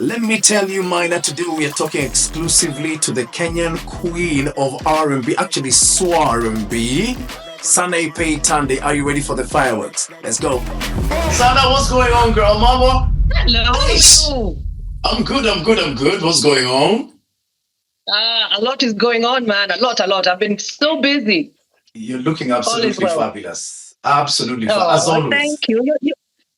Let me tell you, Maina, today we are talking exclusively to the Kenyan queen of R&B, actually Swa-RnB, Sanaipei Tande. Are you ready for the fireworks? Let's go. Sana, what's going on, girl? Mama? Hello. Nice. I'm good. What's going on? A lot is going on, man. A lot. I've been so busy. You're looking absolutely fabulous. Absolutely fabulous. As always. Thank you.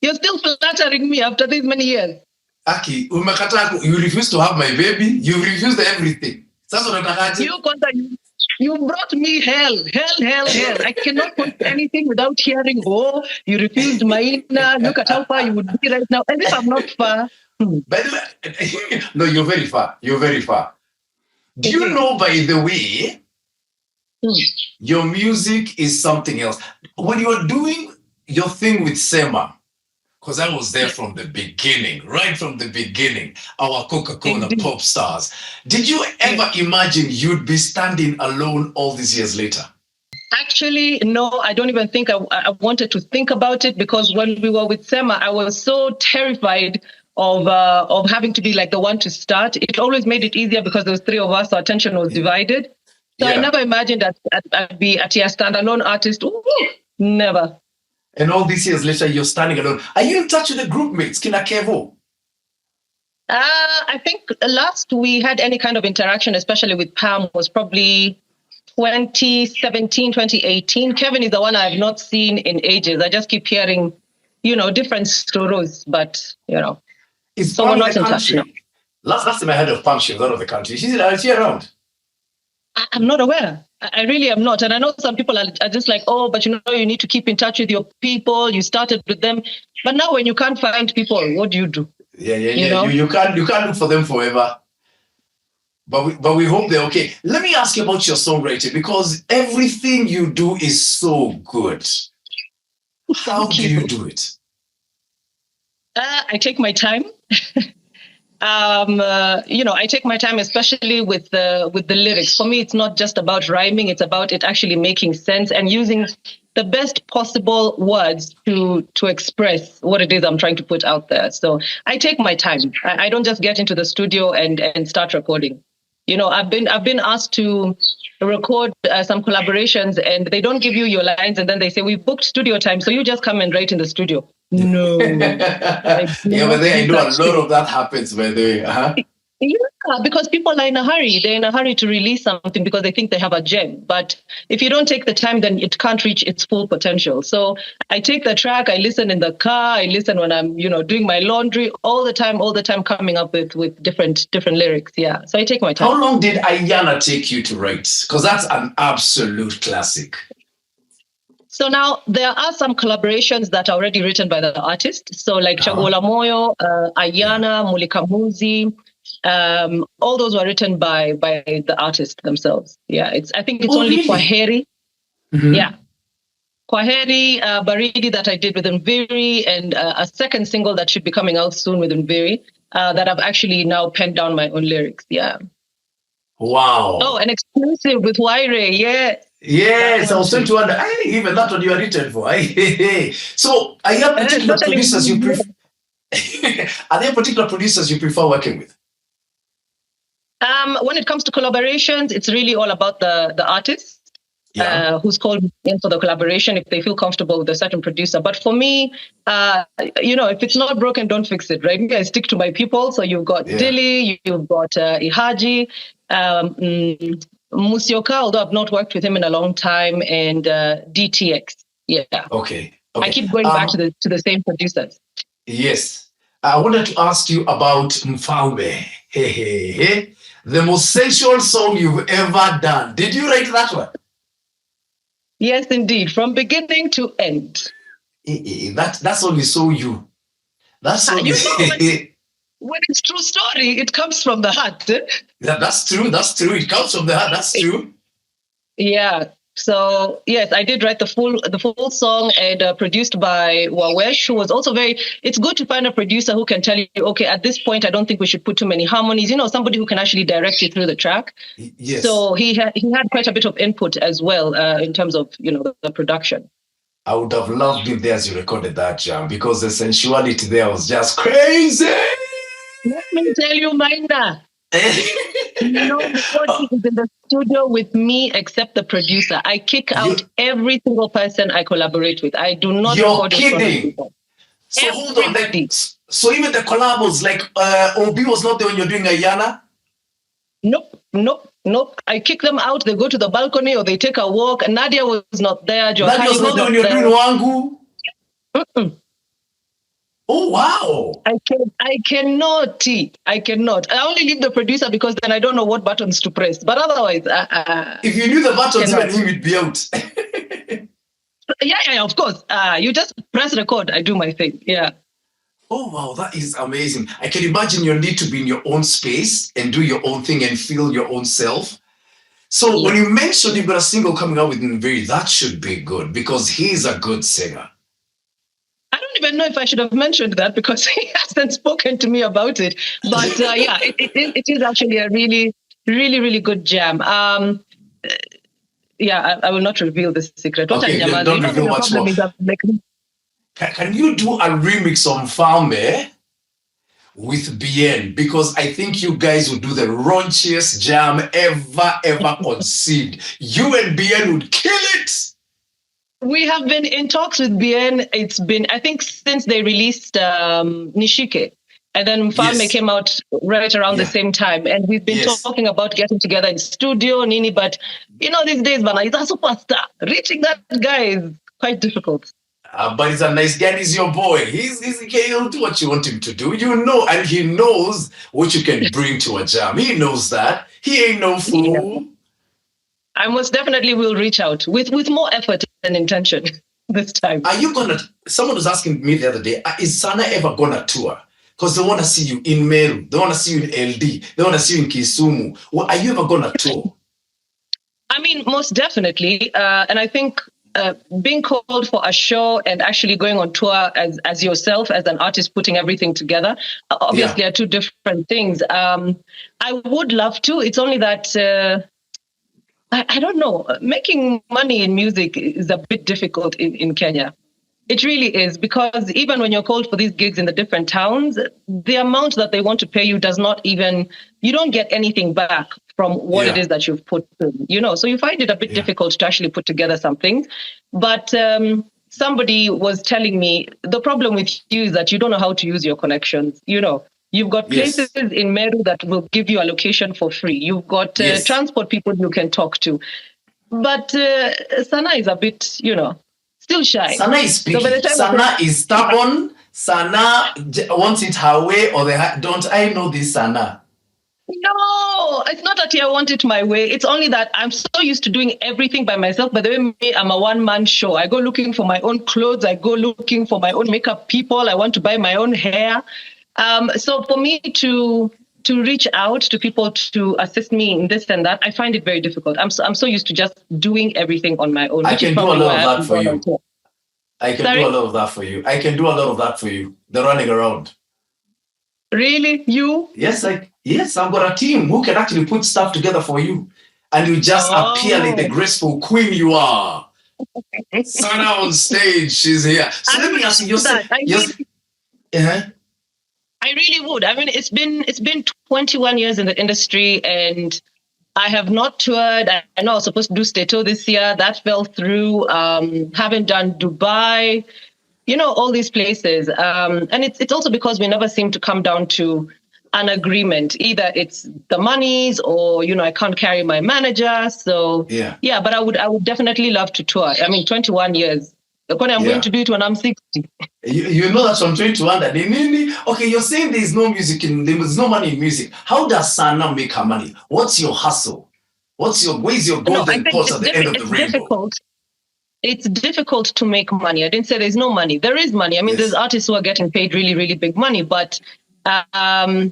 You're still flattering me after these many years. Aki, you refuse to have my baby. You refuse everything. You brought me hell. I cannot put anything without hearing, oh, you refused Maina. Look at how far you would be right now. As if I'm not far. By the way, no, you're very far. Do you know, by the way, your music is something else. When you were doing your thing with Sema, because I was there from the beginning, right from the beginning, our Coca-Cola pop stars. Did you ever imagine you'd be standing alone all these years later? Actually, no, I don't even think I wanted to think about it, because when we were with Sema, I was so terrified of having to be like the one to start. It always made it easier because there was three of us, so attention was divided. So I never imagined that I'd be a standalone artist. Ooh, never. And all these years later, you're standing alone. Are you in touch with the group mates, Kina Kevo? I think last we had any kind of interaction, especially with Pam, was probably 2017, 2018. Kevin is the one I have not seen in ages. I just keep hearing, different stories, but, Is so we're not in touch now. Last time I heard of Pam, she was out of the country. Is she around? I'm not aware. I really am not. And I know some people are just like, oh, but you need to keep in touch with your people. You started with them. But now when you can't find people, what do you do? Yeah. You can't look for them forever. But we hope they're okay. Let me ask you about your songwriting, because everything you do is so good. How do you do it? I take my time. I take my time, especially with the lyrics. For me, it's not just about rhyming. It's about it actually making sense and using the best possible words to express what it is I'm trying to put out there. So I take my time. I don't just get into the studio and start recording. I've been asked to record some collaborations, and they don't give you your lines, and then they say, we booked studio time, so you just come and write in the studio. No. But then I know a lot of that happens, by the way. Uh-huh. Yeah, because people are in a hurry. They're in a hurry to release something because they think they have a gem. But if you don't take the time, then it can't reach its full potential. So I take the track, I listen in the car, I listen when I'm, doing my laundry, all the time coming up with different lyrics. Yeah. So I take my time. How long did Ayana take you to write? Because that's an absolute classic. So now there are some collaborations that are already written by the artist. So like Chagola Moyo, Ayana, Mulika Muzi, all those were written by the artists themselves. Yeah, I think it's only really? Kwaheri. Mm-hmm. Yeah. Kwaheri, Baridi that I did with Mviri, and a second single that should be coming out soon with Mviri, that I've actually now penned down my own lyrics. Yeah. Wow. Oh, an exclusive with Waire, yeah. Yes, I was trying to wonder, even that one you are written for. So are there particular producers you prefer? Are there particular producers you prefer working with? When it comes to collaborations, it's really all about the artist who's called in for the collaboration, if they feel comfortable with a certain producer. But for me, if it's not broken, don't fix it, right? I stick to my people. So you've got Dilly, you've got Ihaji, Musioka, although I've not worked with him in a long time, and DTX. Yeah. Okay. I keep going back to the same producers. Yes. I wanted to ask you about Mfaume. The most sensual song you've ever done. Did you write that one? Yes, indeed. From beginning to end. That's only so you. That's only when it's true story, it comes from the heart. That's true. It comes from the heart. That's true. Yeah. So yes, I did write the full song, and produced by Wawesh, who was also it's good to find a producer who can tell you, okay, at this point, I don't think we should put too many harmonies. Somebody who can actually direct you through the track. Yes. So he had quite a bit of input as well in terms of, the production. I would have loved it there as you recorded that jam, because the sensuality there was just crazy. Let me tell you, Maina. Nobody is in the studio with me except the producer. I kick out every single person I collaborate with. I do not record in front of people. So hold on, like, so even the collabs, like OB was not there when you're doing Ayana? Nope. I kick them out. They go to the balcony or they take a walk. And Nadia was not there. Nadia was not there when you're doing Wangu? Oh, wow. I cannot. I only leave the producer because then I don't know what buttons to press. But otherwise... if you knew the buttons, then he would be out. Yeah, of course. You just press record. I do my thing. Yeah. Oh, wow. That is amazing. I can imagine you need to be in your own space and do your own thing and feel your own self. So when you mentioned you've got a single coming out with Nveri, that should be good because he's a good singer. I don't even know if I should have mentioned that because he hasn't spoken to me about it. But yeah, it is actually a really, really, really good jam. Yeah, I will not reveal the secret. Okay, then don't reveal much more. Can you do a remix on Farme with Bien? Because I think you guys would do the raunchiest jam ever conceived. You and Bien would kill it. We have been in talks with Bien. It's been, I think, since they released Nishike. And then Farme came out right around the same time. And we've been talking about getting together in studio, Nini. But, you know, these days, man, he's a superstar. Reaching that guy is quite difficult. But he's a nice guy. He's your boy. He'll do what you want him to do. You know, and he knows what you can bring to a jam. He knows that. He ain't no fool. Yeah. I most definitely will reach out with more effort and intention this time. Are you gonna? Someone was asking me the other day, is Sana ever gonna tour? Because they want to see you in Meru, they want to see you in LD, they want to see you in Kisumu. Well, are you ever gonna tour? I mean, most definitely. And I think being called for a show and actually going on tour as yourself, as an artist, putting everything together, obviously are two different things. I would love to. It's only that I don't know. Making money in music is a bit difficult in Kenya. It really is, because even when you're called for these gigs in the different towns, the amount that they want to pay you does not even, you don't get anything back from what it is that you've put in, you know. So you find it a bit difficult to actually put together something. But somebody was telling me, the problem with you is that you don't know how to use your connections, you know. You've got places in Meru that will give you a location for free. You've got transport people you can talk to. But Sana is a bit, you know, still shy. Sana is picky. So Sana is stubborn. Sana wants it her way, or don't I know this Sana? No, it's not that I want it my way. It's only that I'm so used to doing everything by myself. By the way, I'm a one-man show. I go looking for my own clothes. I go looking for my own makeup people. I want to buy my own hair. So for me to reach out to people to assist me in this and that, I find it very difficult. I'm so used to just doing everything on my own. I can do a lot of that for you. I can do a lot of that for you. I can do a lot of that for you. The running around. Really? You? Yes, I've got a team who can actually put stuff together for you. And you just appear like the graceful queen you are. Sana on stage, she's here. So let me ask you, I really would. I mean, it's been 21 years in the industry, and I have not toured. I know I was supposed to do Stato this year. That fell through. Haven't done Dubai, you know, all these places. And it's also because we never seem to come down to an agreement. Either it's the monies or, you know, I can't carry my manager. So, yeah, but I would definitely love to tour. I mean, 21 years. I'm going to do it when I'm 60. You know that from 21. Okay, you're saying there's no money in music. How does Sana make her money? What's your hustle? Where's your golden pulse at the end of the rainbow? It's difficult to make money. I didn't say there's no money. There is money. I mean, there's artists who are getting paid really, really big money, but and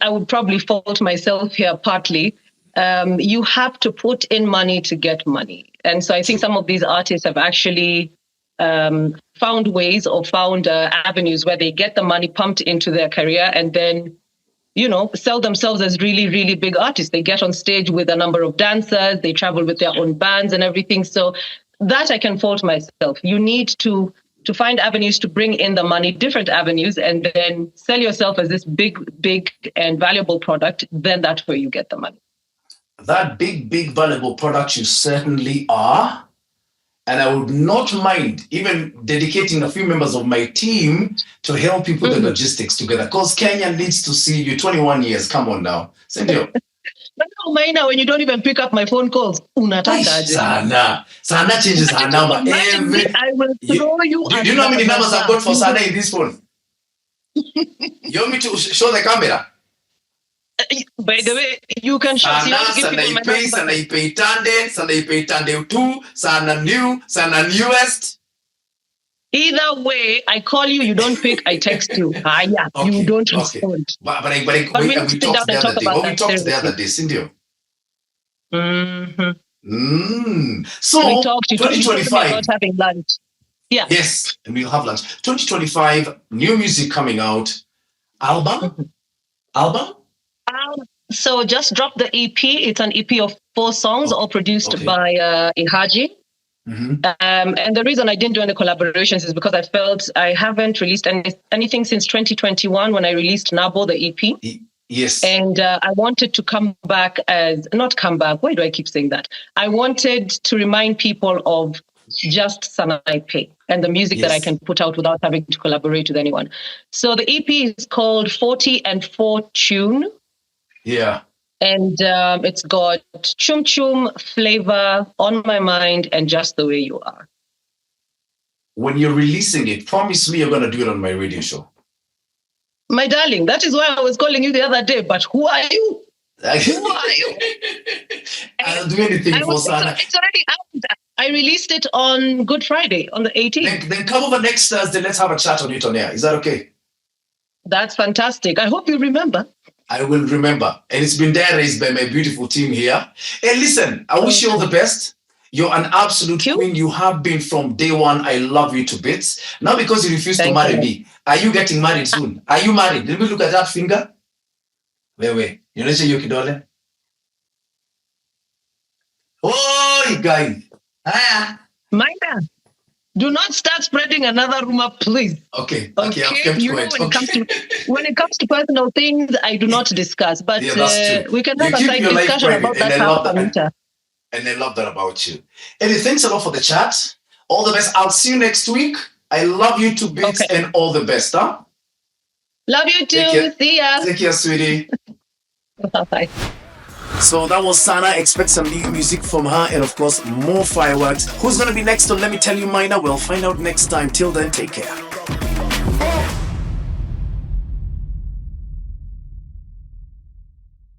I would probably fault myself here partly. You have to put in money to get money. And so I think some of these artists have actually found ways or found avenues where they get the money pumped into their career and then, you know, sell themselves as really, really big artists. They get on stage with a number of dancers, they travel with their own bands and everything. So that I can fault myself. You need to to find avenues to bring in the money, different avenues, and then sell yourself as this big and valuable product, then that's where you get the money. That big valuable product you certainly are. And I would not mind even dedicating a few members of my team to help you put the logistics together. Because Kenya needs to see you. 21 years. Come on now. Sendio. But no, Maina, when you don't even pick up my phone calls, Sana changes her number every. I will throw you. Do you know how many numbers I've got for Sana in this phone? You want me to show the camera? By the way, you can show. Sanaipei Tande 2, Sana New, Sana Newest. Either way, I call you, you don't pick, I text you. Yeah, okay, you don't respond. But we talked the other day, Cindy. So, we talked 2025. About having lunch. Yeah. Yes, and we'll have lunch. 2025, new music coming out. Album? So just dropped the EP. It's an EP of 4 songs, all produced by Ihaji. And the reason I didn't do any collaborations is because I felt I haven't released anything since 2021 when I released Nabo, the EP. Yes. And I wanted to come back not come back. Why do I keep saying that? I wanted to remind people of just Sanaipei and the music that I can put out without having to collaborate with anyone. So the EP is called 40 and 4 Tune. Yeah. And it's got Chum Chum, Flavor, On My Mind, and Just the Way You Are. When you're releasing it, promise me you're going to do it on my radio show. My darling, that is why I was calling you the other day, but who are you? Who are you? I'll do anything for Sana. It's already out. I released it on Good Friday, on the 18th. Then come over next Thursday. Let's have a chat on it on air. Is that okay? That's fantastic. I hope you remember. I will remember. And it's been raised by my beautiful team here. Hey, listen, I wish you all the best. You're an absolute queen. You have been from day one. I love you to bits. Now, because you refuse to marry me, are you getting married soon? Are you married? Let me look at that finger. Wait. You know your kidole? Oh, guys. Maina, do not start spreading another rumor, please. Okay. I've kept quiet. When it comes to personal things, I do not discuss. But we can have a side discussion about that. And I love that about you. Eddie, thanks a lot for the chat. All the best. I'll see you next week. I love you to bits and all the best, huh? Love you too. See ya. Take care, sweetie. Bye. So that was Sana. Expect some new music from her and, of course, more fireworks. Who's going to be next on Let Me Tell You, Maina? We'll find out next time. Till then, take care.